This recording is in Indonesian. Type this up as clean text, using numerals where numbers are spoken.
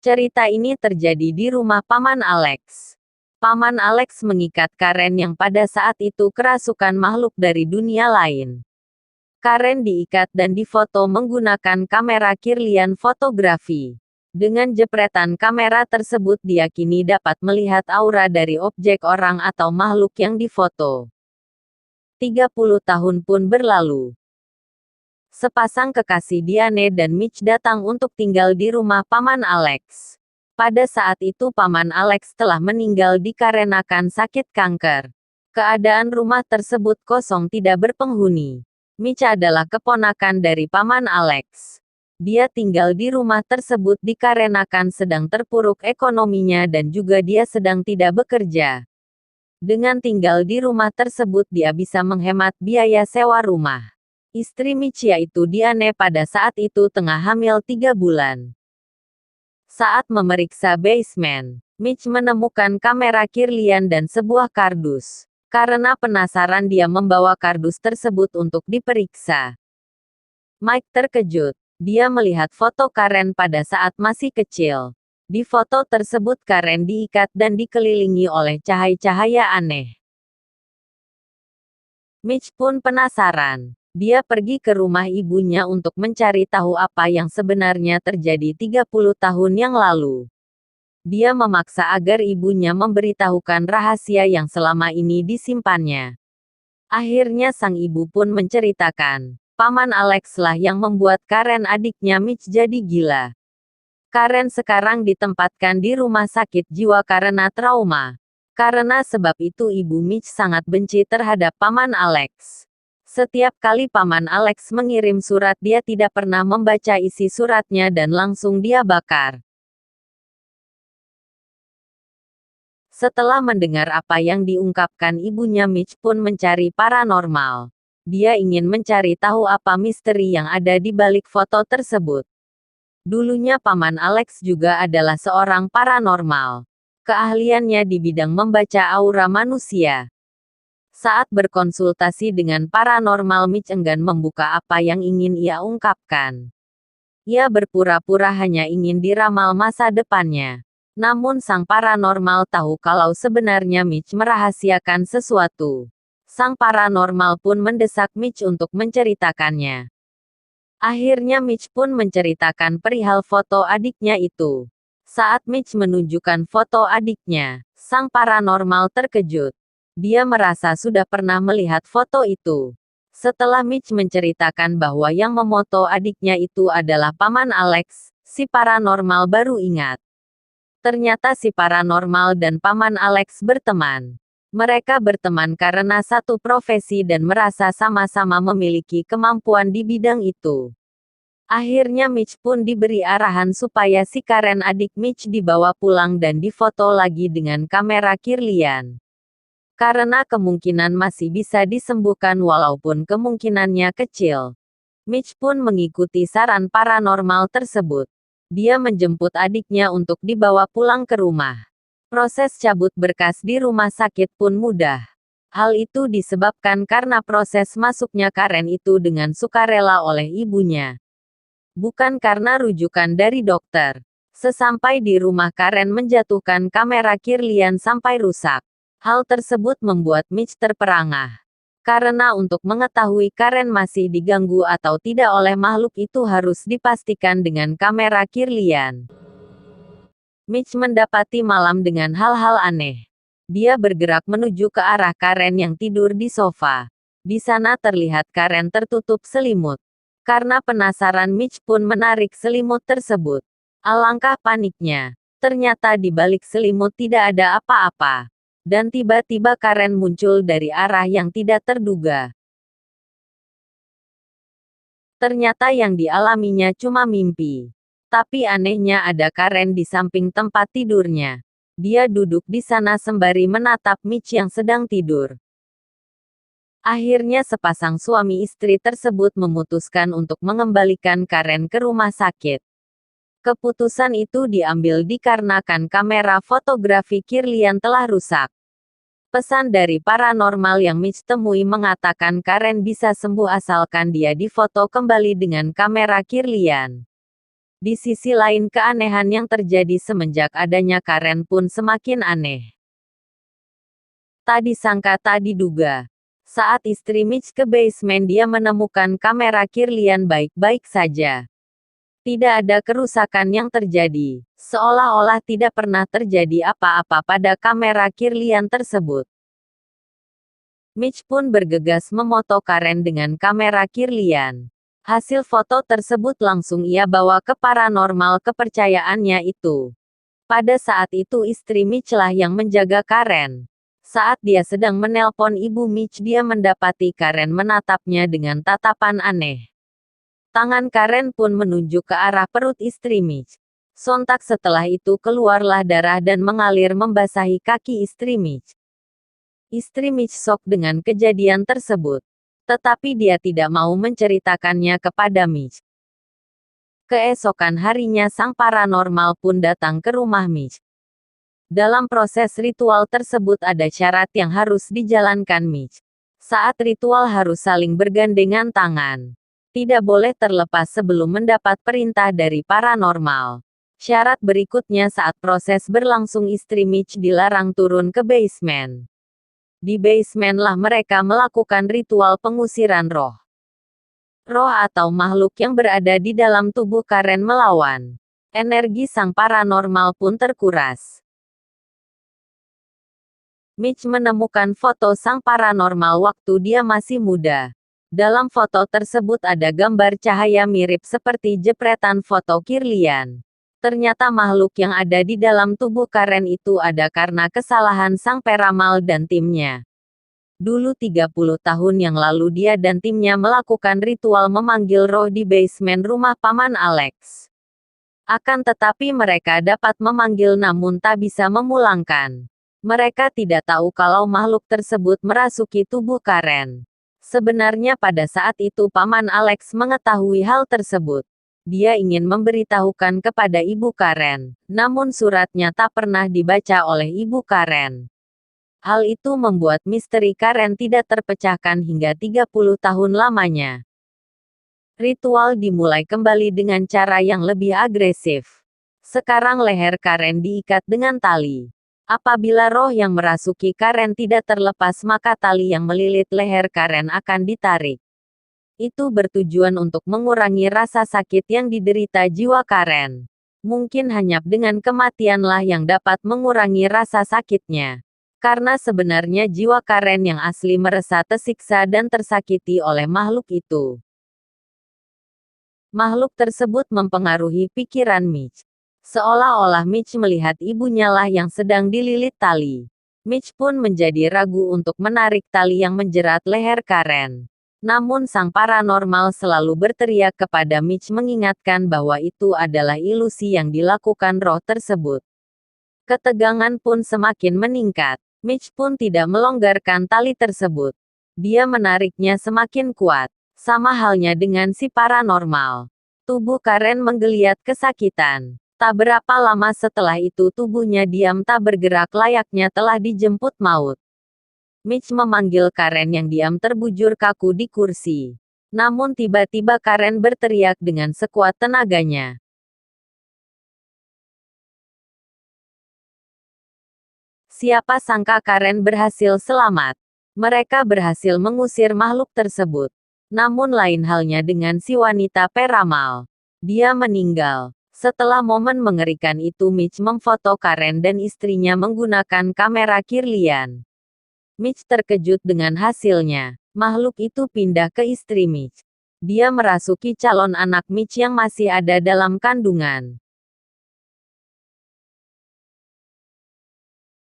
Cerita ini terjadi di rumah Paman Alex. Paman Alex mengikat Karen yang pada saat itu kerasukan makhluk dari dunia lain. Karen diikat dan difoto menggunakan kamera Kirlian fotografi. Dengan jepretan kamera tersebut diyakini dapat melihat aura dari objek orang atau makhluk yang difoto. 30 tahun pun berlalu. Sepasang kekasih Diane dan Mitch datang untuk tinggal di rumah Paman Alex. Pada saat itu Paman Alex telah meninggal dikarenakan sakit kanker. Keadaan rumah tersebut kosong tidak berpenghuni. Mitch adalah keponakan dari Paman Alex. Dia tinggal di rumah tersebut dikarenakan sedang terpuruk ekonominya dan juga dia sedang tidak bekerja. Dengan tinggal di rumah tersebut dia bisa menghemat biaya sewa rumah. Istri Mitch yaitu Diane pada saat itu tengah hamil 3 bulan. Saat memeriksa basement, Mitch menemukan kamera Kirlian dan sebuah kardus. Karena penasaran dia membawa kardus tersebut untuk diperiksa. Mike terkejut. Dia melihat foto Karen pada saat masih kecil. Di foto tersebut Karen diikat dan dikelilingi oleh cahaya-cahaya aneh. Mitch pun penasaran. Dia pergi ke rumah ibunya untuk mencari tahu apa yang sebenarnya terjadi 30 tahun yang lalu. Dia memaksa agar ibunya memberitahukan rahasia yang selama ini disimpannya. Akhirnya sang ibu pun menceritakan, Paman Alex lah yang membuat Karen adiknya Mitch jadi gila. Karen sekarang ditempatkan di rumah sakit jiwa karena trauma. Karena sebab itu ibu Mitch sangat benci terhadap Paman Alex. Setiap kali Paman Alex mengirim surat dia tidak pernah membaca isi suratnya dan langsung dia bakar. Setelah mendengar apa yang diungkapkan ibunya Mitch pun mencari paranormal. Dia ingin mencari tahu apa misteri yang ada di balik foto tersebut. Dulunya Paman Alex juga adalah seorang paranormal. Keahliannya di bidang membaca aura manusia. Saat berkonsultasi dengan paranormal Mitch enggan membuka apa yang ingin ia ungkapkan. Ia berpura-pura hanya ingin diramal masa depannya. Namun sang paranormal tahu kalau sebenarnya Mitch merahasiakan sesuatu. Sang paranormal pun mendesak Mitch untuk menceritakannya. Akhirnya Mitch pun menceritakan perihal foto adiknya itu. Saat Mitch menunjukkan foto adiknya, sang paranormal terkejut. Dia merasa sudah pernah melihat foto itu. Setelah Mitch menceritakan bahwa yang memoto adiknya itu adalah Paman Alex, si paranormal baru ingat. Ternyata si paranormal dan Paman Alex berteman. Mereka berteman karena satu profesi dan merasa sama-sama memiliki kemampuan di bidang itu. Akhirnya Mitch pun diberi arahan supaya si Karen adik Mitch dibawa pulang dan difoto lagi dengan kamera Kirlian. Karena kemungkinan masih bisa disembuhkan walaupun kemungkinannya kecil. Mitch pun mengikuti saran paranormal tersebut. Dia menjemput adiknya untuk dibawa pulang ke rumah. Proses cabut berkas di rumah sakit pun mudah. Hal itu disebabkan karena proses masuknya Karen itu dengan sukarela oleh ibunya. Bukan karena rujukan dari dokter. Sesampai di rumah Karen menjatuhkan kamera Kirlian sampai rusak. Hal tersebut membuat Mitch terperangah. Karena untuk mengetahui Karen masih diganggu atau tidak oleh makhluk itu harus dipastikan dengan kamera Kirlian. Mitch mendapati malam dengan hal-hal aneh. Dia bergerak menuju ke arah Karen yang tidur di sofa. Di sana terlihat Karen tertutup selimut. Karena penasaran Mitch pun menarik selimut tersebut. Alangkah paniknya. Ternyata di balik selimut tidak ada apa-apa. Dan tiba-tiba Karen muncul dari arah yang tidak terduga. Ternyata yang dialaminya cuma mimpi. Tapi anehnya ada Karen di samping tempat tidurnya. Dia duduk di sana sembari menatap Mitch yang sedang tidur. Akhirnya sepasang suami istri tersebut memutuskan untuk mengembalikan Karen ke rumah sakit. Keputusan itu diambil dikarenakan kamera fotografi Kirlian telah rusak. Pesan dari paranormal yang Mitch temui mengatakan Karen bisa sembuh asalkan dia difoto kembali dengan kamera Kirlian. Di sisi lain keanehan yang terjadi semenjak adanya Karen pun semakin aneh. Tak disangka tak diduga. Saat istri Mitch ke basement dia menemukan kamera Kirlian baik-baik saja. Tidak ada kerusakan yang terjadi. Seolah-olah tidak pernah terjadi apa-apa pada kamera Kirlian tersebut. Mitch pun bergegas memoto Karen dengan kamera Kirlian. Hasil foto tersebut langsung ia bawa ke paranormal kepercayaannya itu. Pada saat itu istri Mitch lah yang menjaga Karen. Saat dia sedang menelpon ibu Mitch dia mendapati Karen menatapnya dengan tatapan aneh. Tangan Karen pun menunjuk ke arah perut istri Mitch. Sontak setelah itu keluarlah darah dan mengalir membasahi kaki istri Mitch. Istri Mitch shock dengan kejadian tersebut. Tetapi dia tidak mau menceritakannya kepada Mitch. Keesokan harinya sang paranormal pun datang ke rumah Mitch. Dalam proses ritual tersebut ada syarat yang harus dijalankan Mitch. Saat ritual harus saling bergandengan tangan. Tidak boleh terlepas sebelum mendapat perintah dari paranormal. Syarat berikutnya saat proses berlangsung istri Mitch dilarang turun ke basement. Di basement lah mereka melakukan ritual pengusiran roh. Roh atau makhluk yang berada di dalam tubuh Karen melawan. Energi sang paranormal pun terkuras. Mitch menemukan foto sang paranormal waktu dia masih muda. Dalam foto tersebut ada gambar cahaya mirip seperti jepretan foto Kirlian. Ternyata makhluk yang ada di dalam tubuh Karen itu ada karena kesalahan sang peramal dan timnya. Dulu 30 tahun yang lalu dia dan timnya melakukan ritual memanggil roh di basement rumah Paman Alex. Akan tetapi mereka dapat memanggil namun tak bisa memulangkan. Mereka tidak tahu kalau makhluk tersebut merasuki tubuh Karen. Sebenarnya pada saat itu Paman Alex mengetahui hal tersebut. Dia ingin memberitahukan kepada Ibu Karen, namun suratnya tak pernah dibaca oleh Ibu Karen. Hal itu membuat misteri Karen tidak terpecahkan hingga 30 tahun lamanya. Ritual dimulai kembali dengan cara yang lebih agresif. Sekarang leher Karen diikat dengan tali. Apabila roh yang merasuki Karen tidak terlepas maka tali yang melilit leher Karen akan ditarik. Itu bertujuan untuk mengurangi rasa sakit yang diderita jiwa Karen. Mungkin hanya dengan kematianlah yang dapat mengurangi rasa sakitnya. Karena sebenarnya jiwa Karen yang asli merasa tersiksa dan tersakiti oleh makhluk itu. Makhluk tersebut mempengaruhi pikiran Mitch. Seolah-olah Mitch melihat ibunya lah yang sedang dililit tali. Mitch pun menjadi ragu untuk menarik tali yang menjerat leher Karen. Namun sang paranormal selalu berteriak kepada Mitch mengingatkan bahwa itu adalah ilusi yang dilakukan roh tersebut. Ketegangan pun semakin meningkat. Mitch pun tidak melonggarkan tali tersebut. Dia menariknya semakin kuat. Sama halnya dengan si paranormal. Tubuh Karen menggeliat kesakitan. Tak berapa lama setelah itu tubuhnya diam tak bergerak layaknya telah dijemput maut. Mitch memanggil Karen yang diam terbujur kaku di kursi. Namun tiba-tiba Karen berteriak dengan sekuat tenaganya. Siapa sangka Karen berhasil selamat. Mereka berhasil mengusir makhluk tersebut. Namun lain halnya dengan si wanita peramal. Dia meninggal. Setelah momen mengerikan itu Mitch memfoto Karen dan istrinya menggunakan kamera Kirlian. Mitch terkejut dengan hasilnya. Makhluk itu pindah ke istri Mitch. Dia merasuki calon anak Mitch yang masih ada dalam kandungan.